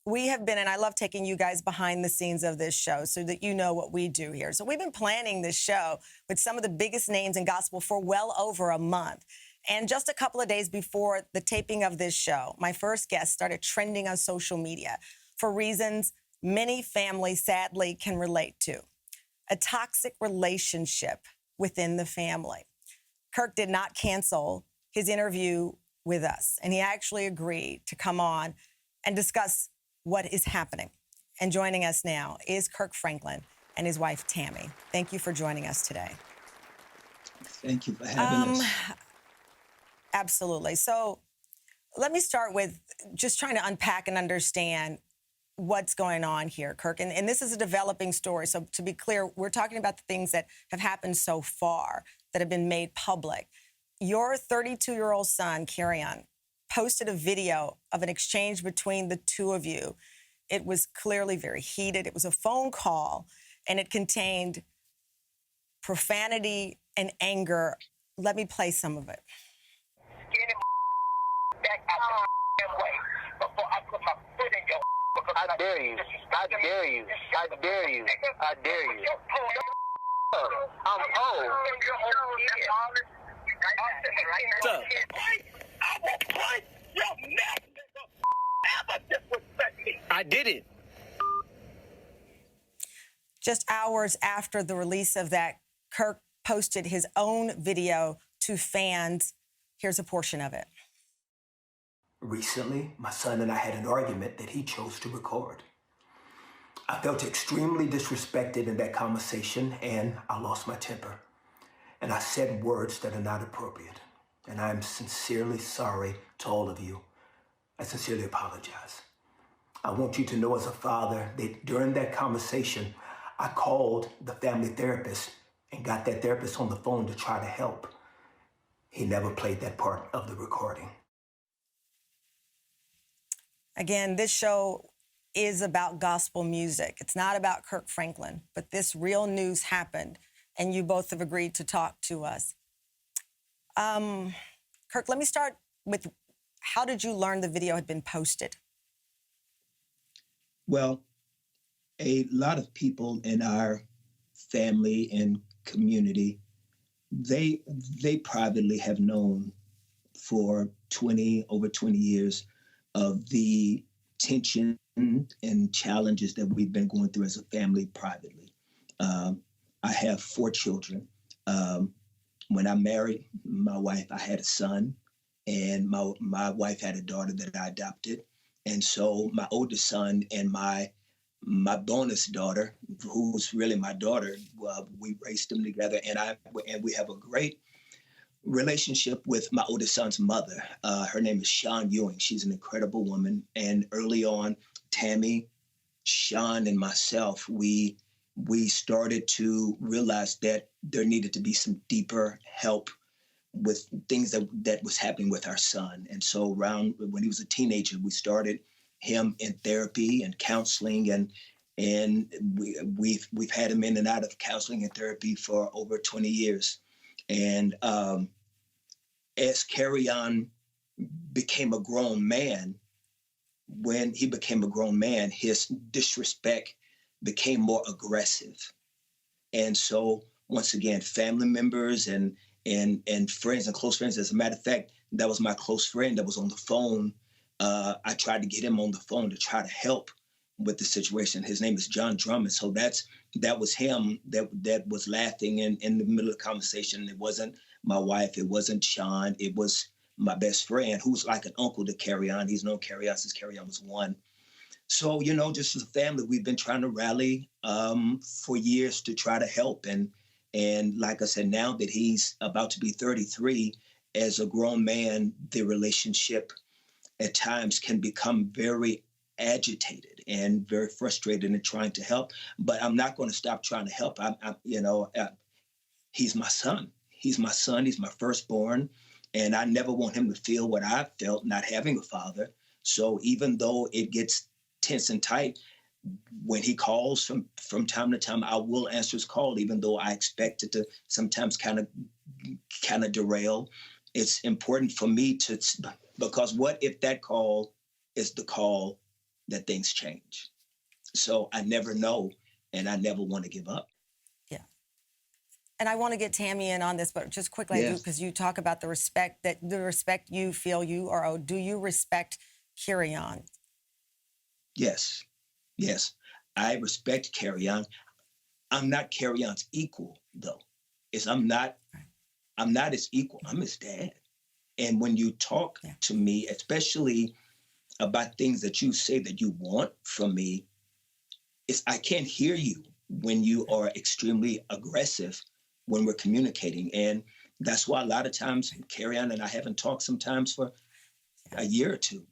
we have been, and I love taking you guys behind the scenes of this show so that you know what we do here. So we've been planning this show with some of the biggest names in gospel for well over a month. And just a couple of days before the taping of this show, my first guest started trending on social media for reasons many families sadly can relate to. A toxic relationship within the family. Kirk did not cancel his interview with us, and he actually agreed to come on and discuss what is happening. And joining us now is Kirk Franklin and his wife, Tammy. Thank you for joining us today. Thank you for having us. Absolutely. So let me start with just trying to unpack and understand what's going on here, Kirk. And this is a developing story. So to be clear, we're talking about the things that have happened so far that have been made public. Your 32-year-old son, Kerrion, posted a video of an exchange between the two of you. It was clearly very heated. It was a phone call, and it contained profanity and anger. Let me play some of it. Get him back out the way before I put my foot in your. I dare you. I dare you. I dare you. I dare you. I'm old. I will punch your neck, nigga. Ever disrespect me. I did it. Just hours after the release of that, Kirk posted his own video to fans. Here's a portion of it. Recently, my son and I had an argument that he chose to record. I felt extremely disrespected in that conversation, and I lost my temper. And I said words that are not appropriate. And I am sincerely sorry to all of you. I sincerely apologize. I want you to know as a father that during that conversation, I called the family therapist and got that therapist on the phone to try to help. He never played that part of the recording. Again, this show is about gospel music. It's not about Kirk Franklin, but this real news happened, and you both have agreed to talk to us. Kirk, let me start with, how did you learn the video had been posted? Well, a lot of people in our family and community, they privately have known for over 20 years of the tension and challenges that we've been going through as a family privately. I have 4 children. When I married my wife, I had a son, and my wife had a daughter that I adopted. And so my oldest son and my bonus daughter, who's really my daughter, we raised them together, and we have a great relationship with my oldest son's mother. Her name is Sean Ewing. She's an incredible woman. And early on, Tammy, Sean, and myself, we started to realize that there needed to be some deeper help with things that was happening with our son. And so around when he was a teenager, we started him in therapy and counseling, and we've had him in and out of counseling and therapy for over 20 years. And as Kerrion became a grown man, when he became a grown man, his disrespect became more aggressive. And so once again, family members and friends and close friends, as a matter of fact, that was my close friend that was on the phone. I tried to get him on the phone to try to help with the situation. His name is John Drummond. So that was him that was laughing in the middle of the conversation. It wasn't my wife. It wasn't Sean. It was my best friend, who's like an uncle to Kerrion. He's known Kerrion since Kerrion was 1. So, just as a family, we've been trying to rally for years to try to help. And like I said, now that he's about to be 33, as a grown man, the relationship at times can become very agitated and very frustrated in trying to help. But I'm not going to stop trying to help. He's my son. He's my son. He's my firstborn. And I never want him to feel what I felt not having a father. So even though it gets tense and tight, when he calls from time to time, I will answer his call, even though I expect it to sometimes kind of derail. It's important for me because what if that call is the call that things change. So I never know, and I never want to give up. Yeah. And I want to get Tammy in on this, but just quickly, Yes. because you talk about the respect you feel you are owed. Do you respect Kerrion? Yes. Yes. I respect Kerrion. I'm not Kerrion's equal, though. I'm not his equal. I'm his dad. And when you talk to me, especially about things that you say that you want from me, I can't hear you when you are extremely aggressive when we're communicating. And that's why a lot of times Kerrion and I haven't talked sometimes for a year or two,